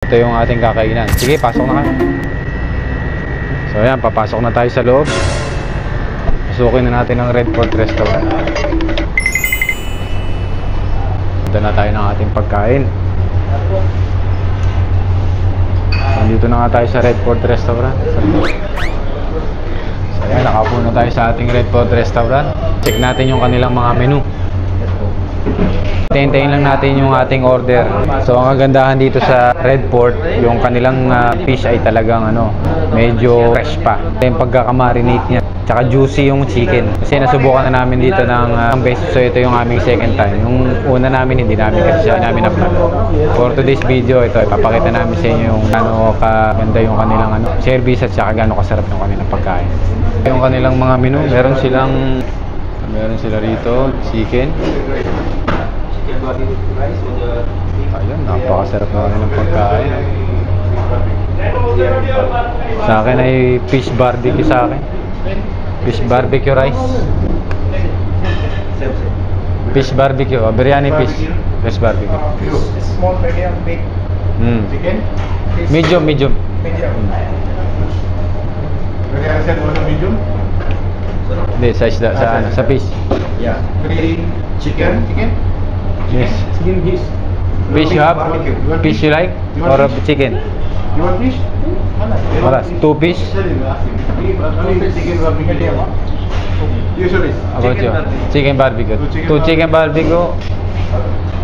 Ito yung ating kakainan. Sige, pasok na kayo. So ayan, papasok na tayo sa loob. Pasukin na natin ang Red Fort Restaurant. Punta na tayo ng ating pagkain. Nandito na nga tayo sa Red Fort Restaurant. So ayan, nakaupo na tayo sa ating Red Fort Restaurant. Check natin yung kanilang mga menu. Hintayin lang natin yung ating order. So ang kagandahan dito sa Red Fort, yung kanilang fish ay talagang medyo fresh pa. Yung pagkakamarinate niya, tsaka juicy yung chicken. Kasi nasubukan na namin dito ng beses. So ito yung aming second time. Yung una namin, hindi namin kasi namin na-vlog. For today's video, ito ipapakita namin sa inyo yung gaano kaganda yung kanilang service at tsaka gaano kasarap yung kanilang pagkain. Yung kanilang mga menu, meron sila rito, chicken. Ayun, napakasarap na kanilang pagkain. Sa akin ay fish barbecue sa akin. Fish barbecue rice. Fish barbecue, biryani fish. Fish barbecue. Small, medium, big. Chicken? Medium. Medium. Biryani set mo sa medium? Hindi, sa fish. Yeah. Chicken? Yes. Chicken fish. Fish you have? Fish you like? Or chicken? You want fish? Wala, 2 fish. Chicken barbecue. Usually. About you? Chicken barbecue. 2 chicken barbecue.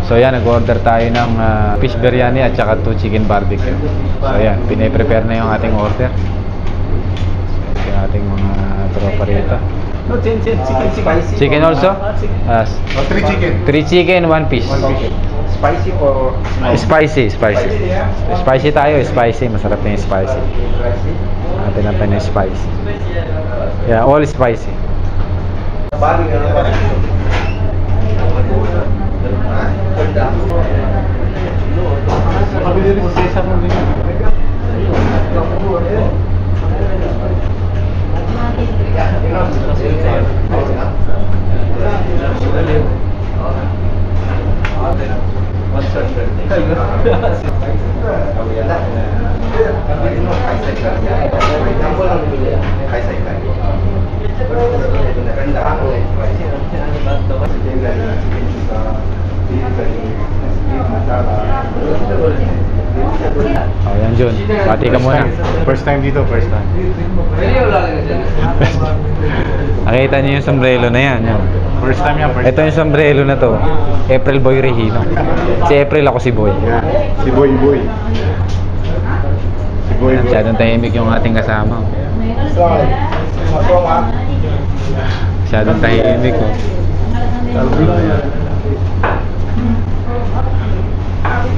So yan, nag-order tayo ng fish biryani at saka 2 chicken barbecue. So yan, pine-prepare na yung ating order. Ito yung ating mga tropa rito. No, chicken spicy. Chicken also? Yes. 3 chicken. 3 chicken, 1 fish. Spicy or Spicy. Spicy tayo, spicy. Masarap na yung spicy. Natin natin yung spicy. Yeah, all spicy. Ayan, John. Bati ka muna. First time dito, first time. Nakita niyo yung sombrero na yan. First time yan, Ito yung sombrero na to. April Boy Regino. Si April, ako si Boy. Yeah. Si Boy. Masyadong tahimik yung ating kasama. Masyadong tahimik.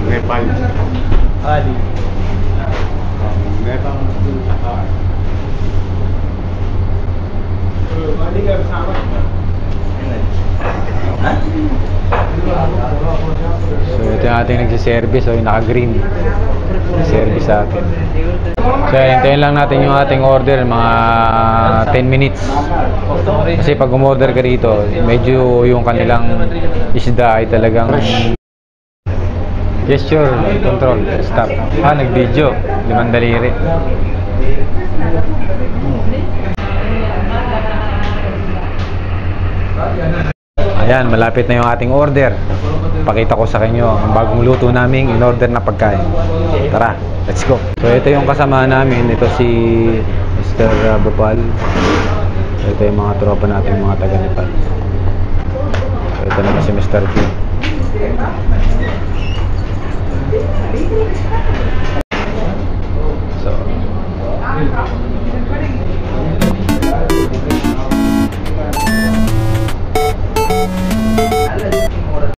Nepal. Ali. Nepal. So ito yung ating nagsiservice. So yung naka-green service sa atin. So hintayin lang natin yung ating order mga 10 minutes. Kasi pag umorder ka rito, medyo yung kanilang isda ay talagang gesture, control, stop. Nag-video, 5 daliri. Ayan, malapit na yung ating order. Pakita ko sa inyo ang bagong luto naming in-order na pagkain. Tara, let's go. So ito yung kasama namin. Ito si Mr. Bopal. Ito yung mga tropa natin, mga taga-Nepal. So ito naman si Mr. Q.